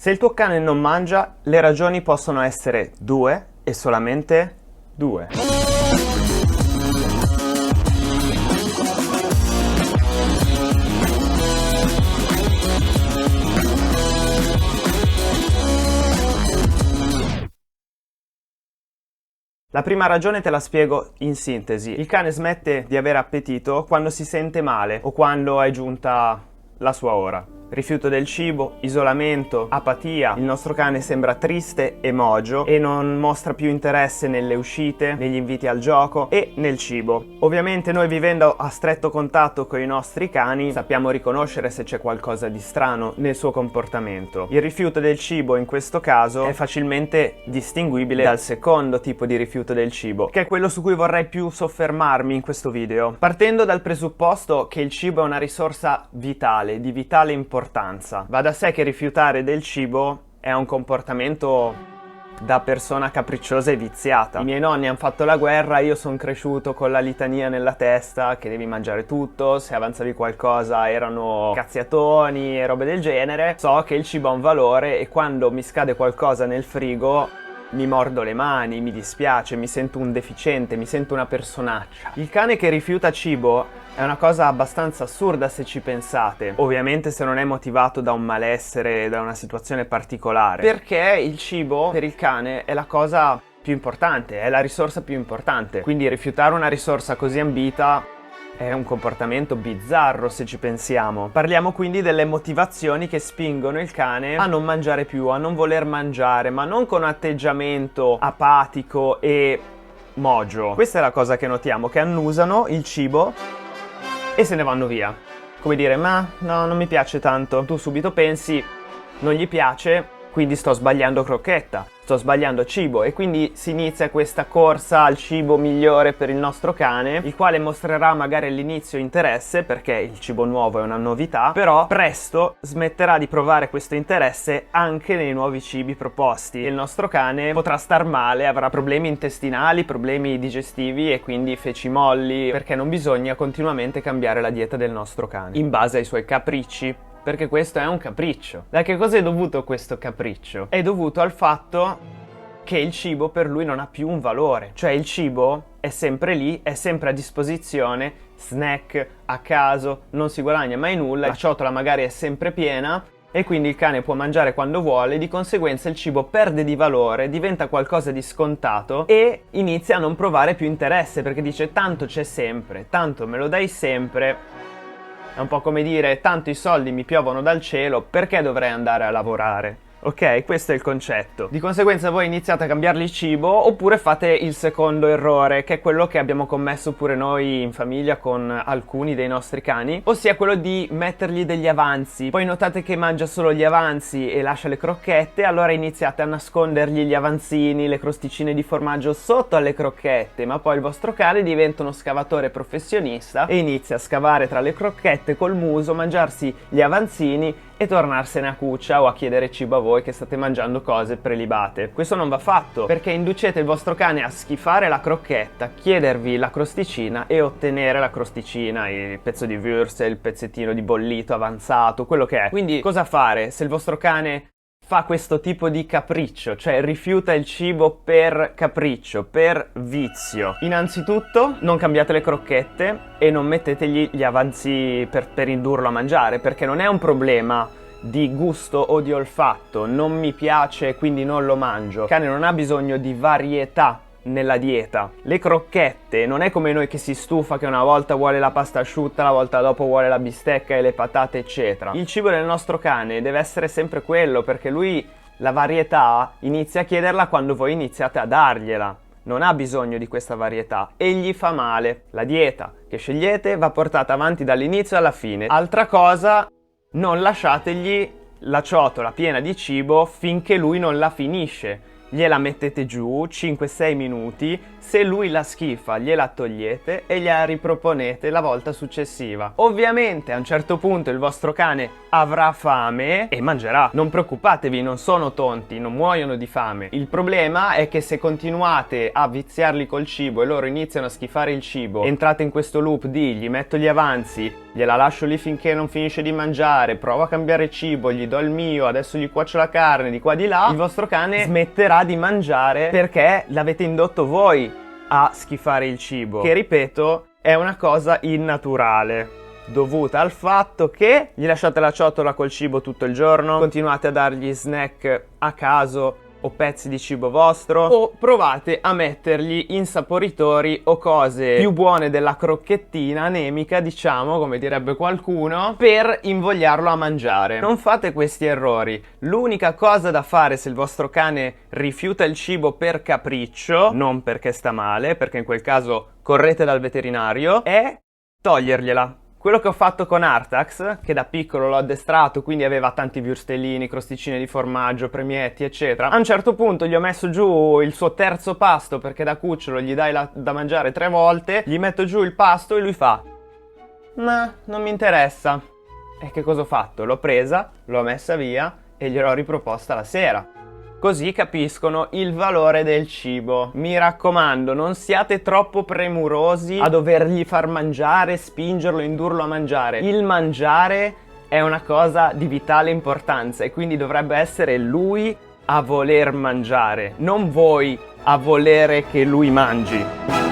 Se il tuo cane non mangia, le ragioni possono essere due e solamente due. La prima ragione te la spiego in sintesi. Il cane smette di avere appetito quando si sente male o quando è giunta la sua ora. Rifiuto del cibo, isolamento, apatia. Il nostro cane sembra triste e mogio e non mostra più interesse nelle uscite, negli inviti al gioco e nel cibo. Ovviamente noi, vivendo a stretto contatto con i nostri cani, sappiamo riconoscere se c'è qualcosa di strano nel suo comportamento. Il rifiuto del cibo in questo caso è facilmente distinguibile dal secondo tipo di rifiuto del cibo, che è quello su cui vorrei più soffermarmi in questo video. Partendo dal presupposto che il cibo è una risorsa vitale, di vitale importanza. Va da sé che rifiutare del cibo è un comportamento da persona capricciosa e viziata. I miei nonni hanno fatto la guerra, io sono cresciuto con la litania nella testa che devi mangiare tutto, se avanzavi qualcosa erano cazziatoni e robe del genere. So che il cibo ha un valore e quando mi scade qualcosa nel frigo mi mordo le mani, mi dispiace, mi sento un deficiente, mi sento una personaccia. Il cane che rifiuta cibo è una cosa abbastanza assurda se ci pensate, ovviamente se non è motivato da un malessere, da una situazione particolare, perché il cibo per il cane è la cosa più importante, è la risorsa più importante, quindi rifiutare una risorsa così ambita è un comportamento bizzarro se ci pensiamo. Parliamo quindi delle motivazioni che spingono il cane a non mangiare più, a non voler mangiare, ma non con atteggiamento apatico e mogio. Questa è la cosa che notiamo, che annusano il cibo e se ne vanno via. Come dire, ma no, non mi piace tanto. Tu subito pensi, non gli piace, quindi sto sbagliando crocchetta, sto sbagliando cibo, e quindi si inizia questa corsa al cibo migliore per il nostro cane, il quale mostrerà magari all'inizio interesse perché il cibo nuovo è una novità, però presto smetterà di provare questo interesse anche nei nuovi cibi proposti e il nostro cane potrà star male, avrà problemi intestinali, problemi digestivi e quindi feci molli, perché non bisogna continuamente cambiare la dieta del nostro cane in base ai suoi capricci. Perché questo è un capriccio. Da che cosa è dovuto questo capriccio? È dovuto al fatto che il cibo per lui non ha più un valore. Cioè il cibo è sempre lì, è sempre a disposizione, snack, a caso, non si guadagna mai nulla, la ciotola magari è sempre piena e quindi il cane può mangiare quando vuole, di conseguenza il cibo perde di valore, diventa qualcosa di scontato e inizia a non provare più interesse perché dice tanto c'è sempre, tanto me lo dai sempre. È un po' come dire, tanto i soldi mi piovono dal cielo, perché dovrei andare a lavorare? Ok? Questo è il concetto. Di conseguenza voi iniziate a cambiargli il cibo oppure fate il secondo errore, che è quello che abbiamo commesso pure noi in famiglia con alcuni dei nostri cani, ossia quello di mettergli degli avanzi. Poi notate che mangia solo gli avanzi e lascia le crocchette, allora iniziate a nascondergli gli avanzini, le crosticine di formaggio sotto alle crocchette, ma poi il vostro cane diventa uno scavatore professionista e inizia a scavare tra le crocchette col muso, mangiarsi gli avanzini e tornarsene a cuccia o a chiedere cibo a voi che state mangiando cose prelibate. Questo non va fatto perché inducete il vostro cane a schifare la crocchetta, chiedervi la crosticina e ottenere la crosticina, il pezzo di würstel, il pezzettino di bollito avanzato, quello che è. Quindi cosa fare se il vostro cane fa questo tipo di capriccio, cioè rifiuta il cibo per capriccio, per vizio? Innanzitutto non cambiate le crocchette e non mettetegli gli avanzi per indurlo a mangiare, perché non è un problema di gusto o di olfatto, non mi piace quindi non lo mangio. Il cane non ha bisogno di varietà nella dieta. Le crocchette non è come noi che si stufa, che una volta vuole la pasta asciutta, la volta dopo vuole la bistecca e le patate eccetera. Il cibo del nostro cane deve essere sempre quello, perché lui la varietà inizia a chiederla quando voi iniziate a dargliela. Non ha bisogno di questa varietà e gli fa male. La dieta che scegliete va portata avanti dall'inizio alla fine. Altra cosa, non lasciategli la ciotola piena di cibo finché lui non la finisce. Gliela mettete giù 5-6 minuti, Se lui la schifa, gliela togliete e gliela riproponete la volta successiva. Ovviamente a un certo punto il vostro cane avrà fame e mangerà. Non preoccupatevi, non sono tonti, non muoiono di fame. Il problema è che se continuate a viziarli col cibo e loro iniziano a schifare il cibo, entrate in questo loop di gli metto gli avanzi, gliela lascio lì finché non finisce di mangiare, provo a cambiare cibo, gli do il mio, adesso gli cuocio la carne, di qua di là, il vostro cane smetterà di mangiare perché l'avete indotto voi a schifare il cibo, che ripeto è una cosa innaturale, dovuta al fatto che gli lasciate la ciotola col cibo tutto il giorno, continuate a dargli snack a caso o pezzi di cibo vostro, o provate a mettergli insaporitori o cose più buone della crocchettina anemica, diciamo, come direbbe qualcuno, per invogliarlo a mangiare. Non fate questi errori. L'unica cosa da fare se il vostro cane rifiuta il cibo per capriccio, non perché sta male, perché in quel caso correte dal veterinario, è togliergliela. Quello che ho fatto con Artax, che da piccolo l'ho addestrato, quindi aveva tanti würstelini, crosticine di formaggio, premietti, eccetera. A un certo punto gli ho messo giù il suo terzo pasto, perché da cucciolo gli dai da mangiare 3 volte, gli metto giù il pasto e lui fa: ma non mi interessa. E che cosa ho fatto? L'ho presa, l'ho messa via e gliel'ho riproposta la sera. Così capiscono il valore del cibo. Mi raccomando, non siate troppo premurosi a dovergli far mangiare, spingerlo, indurlo a mangiare. Il mangiare è una cosa di vitale importanza e quindi dovrebbe essere lui a voler mangiare, non voi a volere che lui mangi.